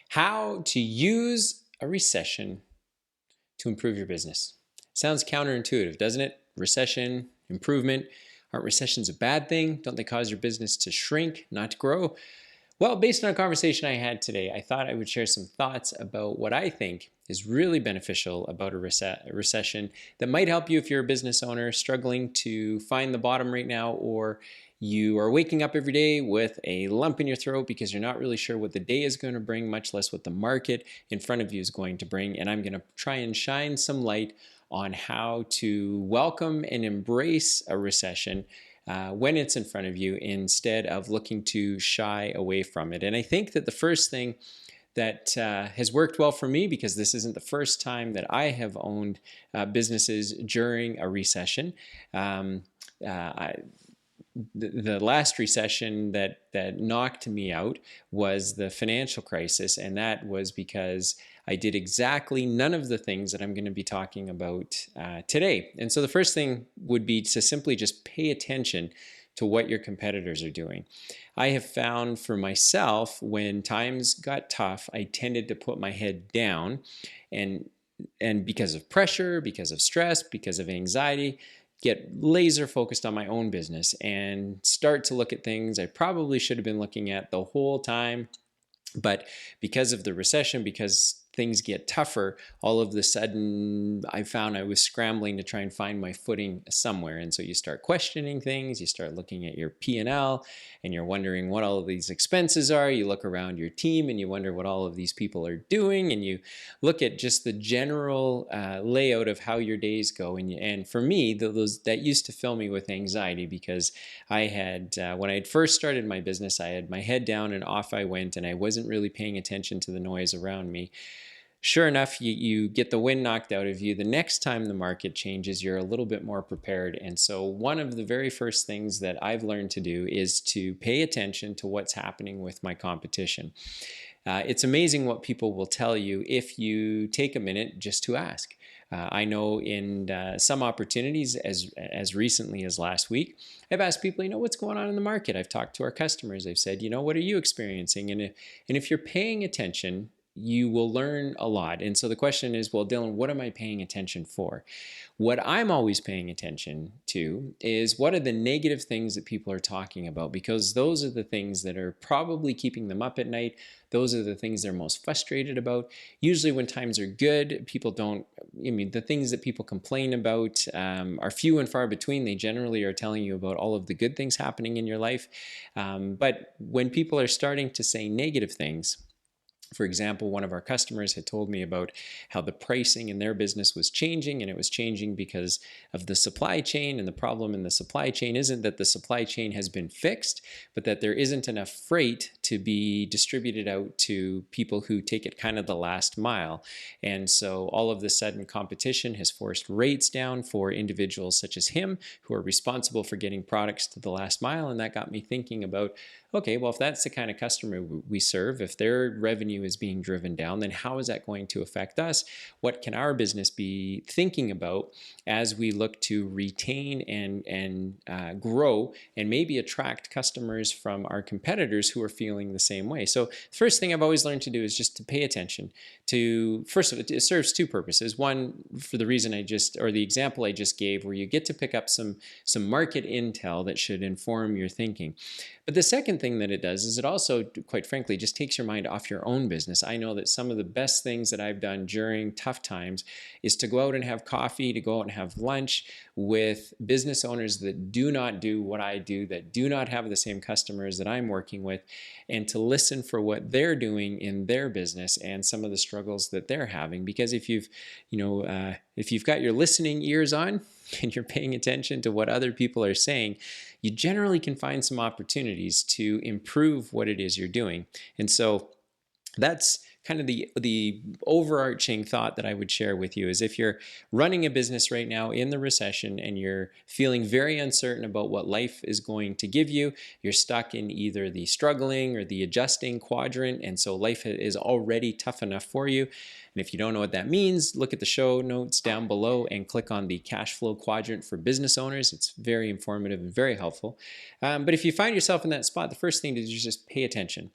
How to use a recession to improve your business. Sounds counterintuitive, doesn't it? Recession, improvement. Aren't recessions a bad thing? Don't they cause your business to shrink, not to grow? Well, based on a conversation I had today, I thought I would share some thoughts about what I think is really beneficial about a recession that might help you if you're a business owner struggling to find the bottom right now, or you are waking up every day with a lump in your throat because you're not really sure what the day is going to bring, much less what the market in front of you is going to bring. And I'm going to try and shine some light on how to welcome and embrace a recession when it's in front of you, instead of looking to shy away from it. And I think that the first thing that has worked well for me, because this isn't the first time that I have owned businesses during a recession. The last recession that knocked me out was the financial crisis, and that was because I did exactly none of the things that I'm going to be talking about today. And so the first thing would be to simply just pay attention to what your competitors are doing. I have found for myself, when times got tough, I tended to put my head down, and because of pressure, because of stress, because of anxiety, get laser focused on my own business and start to look at things I probably should have been looking at the whole time. But because of the recession, because things get tougher, all of a sudden I found I was scrambling to try and find my footing somewhere. And so you start questioning things, you start looking at your P&L, and you're wondering what all of these expenses are. You look around your team and you wonder what all of these people are doing, and you look at just the general layout of how your days go. And for me, that used to fill me with anxiety, because I had, when I had first started my business, I had my head down and off I went, and I wasn't really paying attention to the noise around me. Sure enough, you get the wind knocked out of you. The next time the market changes, you're a little bit more prepared. And so one of the very first things that I've learned to do is to pay attention to what's happening with my competition. It's amazing what people will tell you if you take a minute just to ask. I know in some opportunities, as recently as last week, I've asked people, what's going on in the market? I've talked to our customers. I've said, what are you experiencing? And if you're paying attention, you will learn a lot. And so the question is, well, Dylan, what am I paying attention for? What I'm always paying attention to is, what are the negative things that people are talking about? Because those are the things that are probably keeping them up at night. Those are the things they're most frustrated about. Usually when times are good, people don't, the things that people complain about are few and far between. They generally are telling you about all of the good things happening in your life. But when people are starting to say negative things, for example, one of our customers had told me about how the pricing in their business was changing, and it was changing because of the supply chain. And the problem in the supply chain isn't that the supply chain has been fixed, but that there isn't enough freight to be distributed out to people who take it kind of the last mile. And so all of a sudden, competition has forced rates down for individuals such as him, who are responsible for getting products to the last mile. And that got me thinking about, okay, well, if that's the kind of customer we serve, if their revenue is being driven down, then how is that going to affect us? What can our business be thinking about as we look to retain and grow and maybe attract customers from our competitors who are feeling the same way? So the first thing I've always learned to do is just to pay attention to, first of all, it serves two purposes. One, for the reason the example I just gave, where you get to pick up some market intel that should inform your thinking. But the second thing that it does is it also, quite frankly, just takes your mind off your own business. I know that some of the best things that I've done during tough times is to go out and have coffee, to go out and have lunch with business owners that do not do what I do, that do not have the same customers that I'm working with, and to listen for what they're doing in their business and some of the struggles that they're having. Because if you've got your listening ears on and you're paying attention to what other people are saying, you generally can find some opportunities to improve what it is you're doing. And so that's kind of the overarching thought that I would share with you, is if you're running a business right now in the recession and you're feeling very uncertain about what life is going to give you, you're stuck in either the struggling or the adjusting quadrant, and so life is already tough enough for you. And if you don't know what that means, look at the show notes down below and click on the cash flow quadrant for business owners. It's very informative and very helpful. But if you find yourself in that spot, the first thing to do is just pay attention.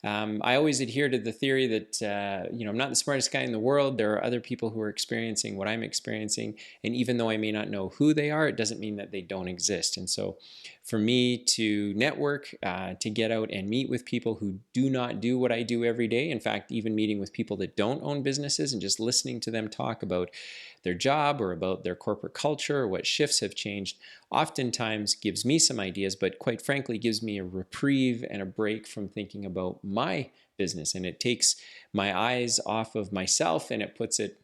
I always adhere to the theory that that, I'm not the smartest guy in the world. There are other people who are experiencing what I'm experiencing. And even though I may not know who they are, it doesn't mean that they don't exist. And so for me to network, to get out and meet with people who do not do what I do every day, in fact, even meeting with people that don't own businesses and just listening to them talk about their job or about their corporate culture or what shifts have changed, oftentimes gives me some ideas, but quite frankly gives me a reprieve and a break from thinking about my business. And it takes my eyes off of myself and it puts it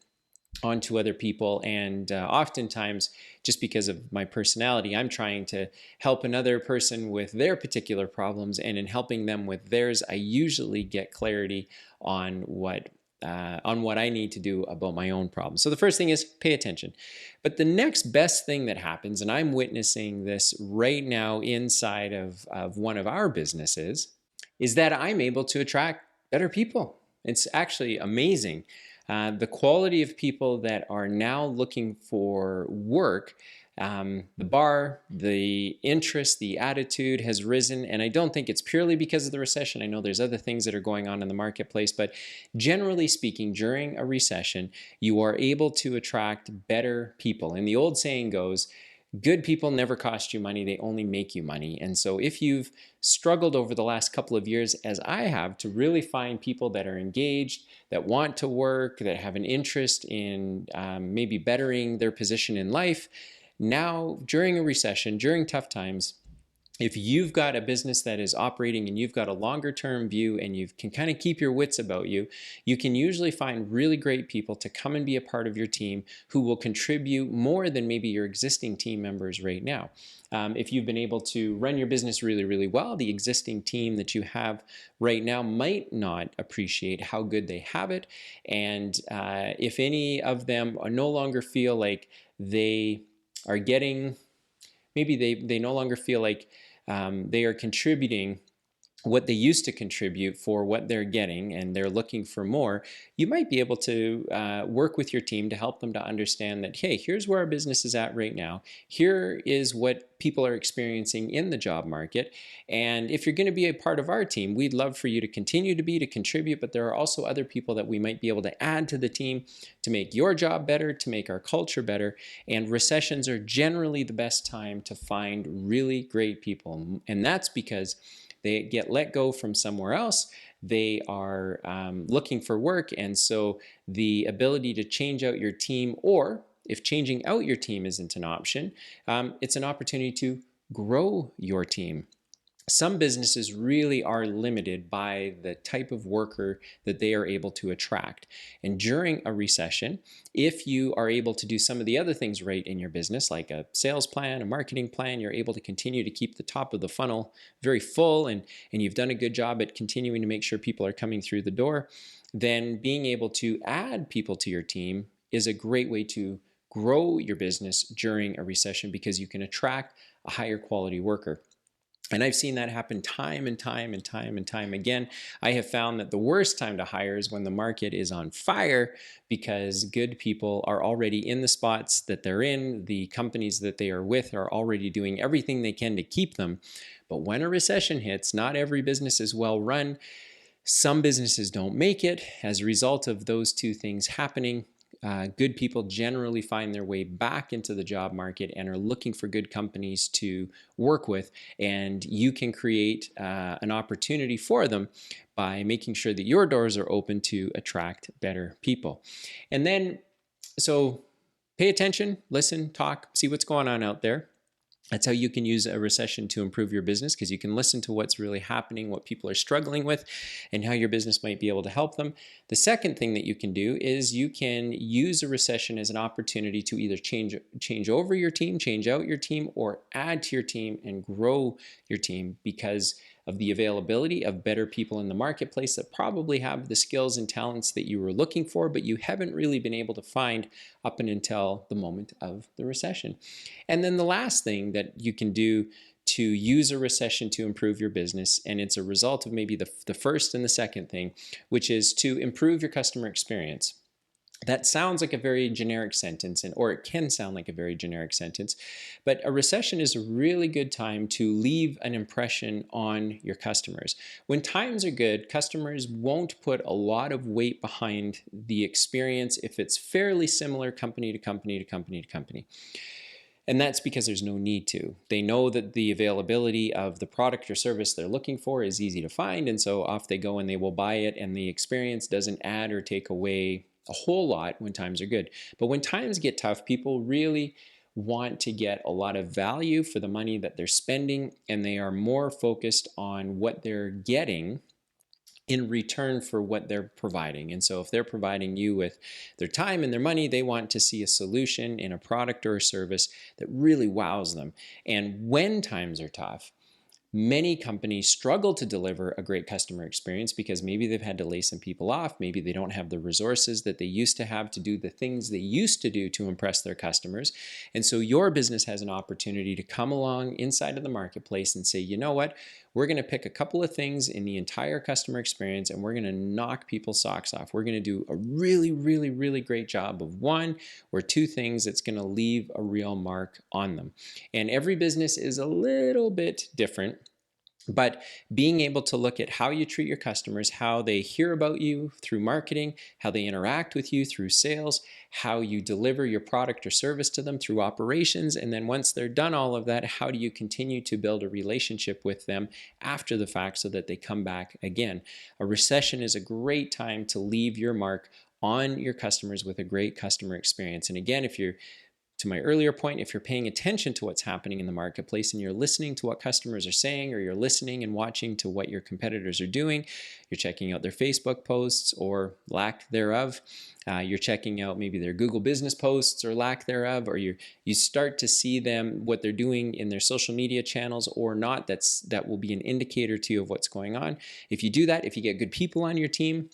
onto other people. And oftentimes, just because of my personality, I'm trying to help another person with their particular problems. And in helping them with theirs, I usually get clarity on what I need to do about my own problems. So the first thing is pay attention. But the next best thing that happens, and I'm witnessing this right now inside of one of our businesses, is that I'm able to attract better people. It's actually amazing. The quality of people that are now looking for work, the bar, the interest, the attitude has risen. And I don't think it's purely because of the recession. I know there's other things that are going on in the marketplace, but generally speaking, during a recession, you are able to attract better people. And the old saying goes, good people never cost you money, they only make you money. And so if you've struggled over the last couple of years, as I have, to really find people that are engaged, that want to work, that have an interest in maybe bettering their position in life, now during a recession, during tough times, if you've got a business that is operating and you've got a longer term view and you can kind of keep your wits about you, you can usually find really great people to come and be a part of your team who will contribute more than maybe your existing team members right now. If you've been able to run your business really, really well, the existing team that you have right now might not appreciate how good they have it. And if any of them are no longer feel like they are getting, maybe they no longer feel like they are contributing what they used to contribute for what they're getting and they're looking for more, you might be able to work with your team to help them to understand that, hey, here's where our business is at right now. Here is what people are experiencing in the job market. And if you're going to be a part of our team, we'd love for you to continue to contribute, but there are also other people that we might be able to add to the team to make your job better, to make our culture better. And recessions are generally the best time to find really great people. And that's because they get let go from somewhere else. They are looking for work. And so the ability to change out your team, or if changing out your team isn't an option, it's an opportunity to grow your team. Some businesses really are limited by the type of worker that they are able to attract. And during a recession, if you are able to do some of the other things right in your business, like a sales plan, a marketing plan, you're able to continue to keep the top of the funnel very full, and you've done a good job at continuing to make sure people are coming through the door, then being able to add people to your team is a great way to grow your business during a recession, because you can attract a higher quality worker. And I've seen that happen time and time again. I have found that the worst time to hire is when the market is on fire, because good people are already in the spots that they're in. The companies that they are with are already doing everything they can to keep them. But when a recession hits, not every business is well run. Some businesses don't make it. As a result of those two things happening, good people generally find their way back into the job market and are looking for good companies to work with. And you can create an opportunity for them by making sure that your doors are open to attract better people. And then, so pay attention, listen, talk, see what's going on out there. That's how you can use a recession to improve your business, because you can listen to what's really happening, what people are struggling with, and how your business might be able to help them. The second thing that you can do is you can use a recession as an opportunity to either change over your team, change out your team, or add to your team and grow your team, because of the availability of better people in the marketplace that probably have the skills and talents that you were looking for, but you haven't really been able to find up until the moment of the recession. And then the last thing that you can do to use a recession to improve your business, and it's a result of maybe the first and the second thing, which is to improve your customer experience. That sounds like a very generic sentence, or it can sound like a very generic sentence, but a recession is a really good time to leave an impression on your customers. When times are good, customers won't put a lot of weight behind the experience if it's fairly similar company to company to company to company. And that's because there's no need to. They know that the availability of the product or service they're looking for is easy to find, and so off they go and they will buy it, and the experience doesn't add or take away a whole lot when times are good. But when times get tough, people really want to get a lot of value for the money that they're spending, and they are more focused on what they're getting in return for what they're providing. And so if they're providing you with their time and their money, they want to see a solution in a product or a service that really wows them. And when times are tough, many companies struggle to deliver a great customer experience because maybe they've had to lay some people off. Maybe they don't have the resources that they used to have to do the things they used to do to impress their customers. And so your business has an opportunity to come along inside of the marketplace and say, you know what? We're going to pick a couple of things in the entire customer experience and we're going to knock people's socks off. We're going to do a really, really, really great job of one or two things that's going to leave a real mark on them. And every business is a little bit different. But being able to look at how you treat your customers, how they hear about you through marketing, how they interact with you through sales, how you deliver your product or service to them through operations, and then once they're done all of that, how do you continue to build a relationship with them after the fact so that they come back again? A recession is a great time to leave your mark on your customers with a great customer experience. And again, if you're to my earlier point, if you're paying attention to what's happening in the marketplace and you're listening to what customers are saying, or you're listening and watching to what your competitors are doing, you're checking out their Facebook posts or lack thereof, you're checking out maybe their Google business posts or lack thereof, or you start to see them, what they're doing in their social media channels or not, that will be an indicator to you of what's going on. If you do that, if you get good people on your team,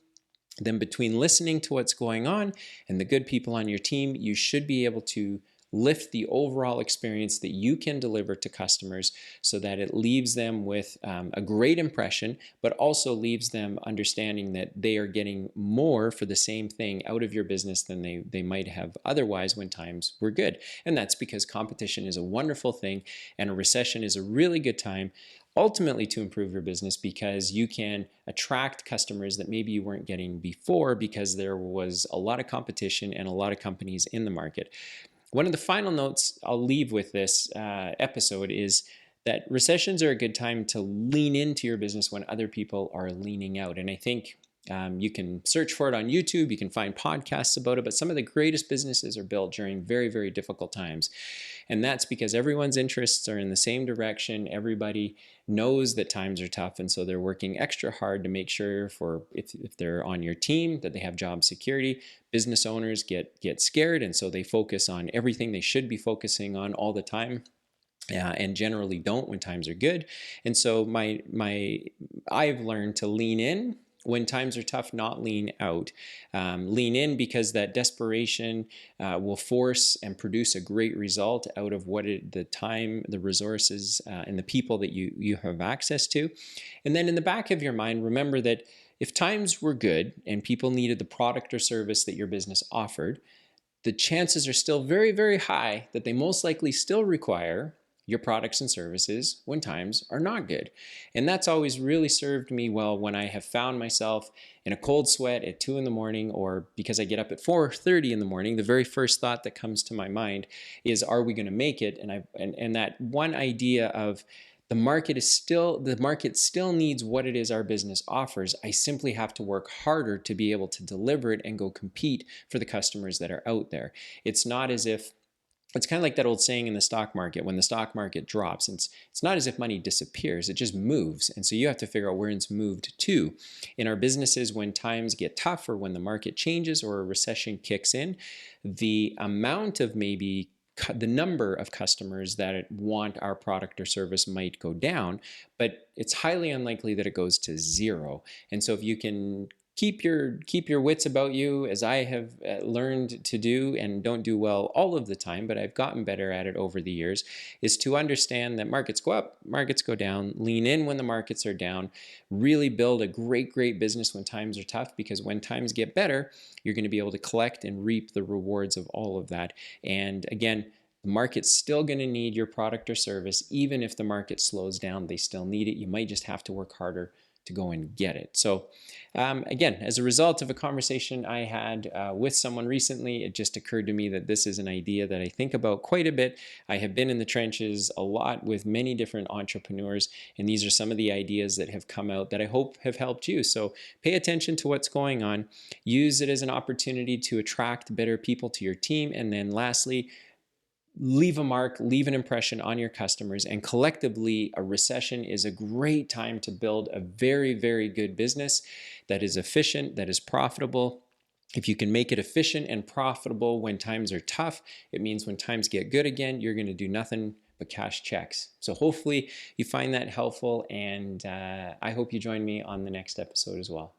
then between listening to what's going on and the good people on your team, you should be able to lift the overall experience that you can deliver to customers so that it leaves them with a great impression, but also leaves them understanding that they are getting more for the same thing out of your business than they might have otherwise when times were good. And that's because competition is a wonderful thing, and a recession is a really good time ultimately to improve your business because you can attract customers that maybe you weren't getting before because there was a lot of competition and a lot of companies in the market. One of the final notes I'll leave with this episode is that recessions are a good time to lean into your business when other people are leaning out. And I think you can search for it on YouTube, you can find podcasts about it, but some of the greatest businesses are built during very, very difficult times. And that's because everyone's interests are in the same direction. Everybody knows that times are tough, and so they're working extra hard to make sure if they're on your team that they have job security. Business owners get scared, and so they focus on everything they should be focusing on all the time. And generally don't when times are good. And so I've learned to lean in when times are tough, not lean out. Lean in because that desperation will force and produce a great result out of the time, the resources, and the people that you have access to. And then in the back of your mind, remember that if times were good and people needed the product or service that your business offered, the chances are still very, very high that they most likely still require your products and services when times are not good. And that's always really served me well when I have found myself in a cold sweat at 2 a.m, or because I get up at 4:30 in the morning, the very first thought that comes to my mind is, are we going to make it? And that one idea of the market still needs what it is our business offers. I simply have to work harder to be able to deliver it and go compete for the customers that are out there. It's not as if it's kind of like that old saying in the stock market, when the stock market drops, it's not as if money disappears, it just moves. And so you have to figure out where it's moved to. In our businesses, when times get tough or when the market changes or a recession kicks in, the amount of the number of customers that want our product or service might go down, but it's highly unlikely that it goes to zero. And so if you can keep your wits about you, as I have learned to do, and don't do well all of the time, but I've gotten better at it over the years, is to understand that markets go up, markets go down, lean in when the markets are down, really build a great business when times are tough, because when times get better, you're going to be able to collect and reap the rewards of all of that. And again, the market's still going to need your product or service. Even if the market slows down, they still need it. You might just have to work harder to go and get it. So again, as a result of a conversation I had with someone recently, it just occurred to me that this is an idea that I think about quite a bit. I have been in the trenches a lot with many different entrepreneurs, and these are some of the ideas that have come out that I hope have helped you. So pay attention to what's going on. Use it as an opportunity to attract better people to your team. And then lastly, leave a mark, leave an impression on your customers. And collectively, a recession is a great time to build a very good business that is efficient, that is profitable. If you can make it efficient and profitable when times are tough, it means when times get good again, you're going to do nothing but cash checks. So hopefully you find that helpful, and I hope you join me on the next episode as well.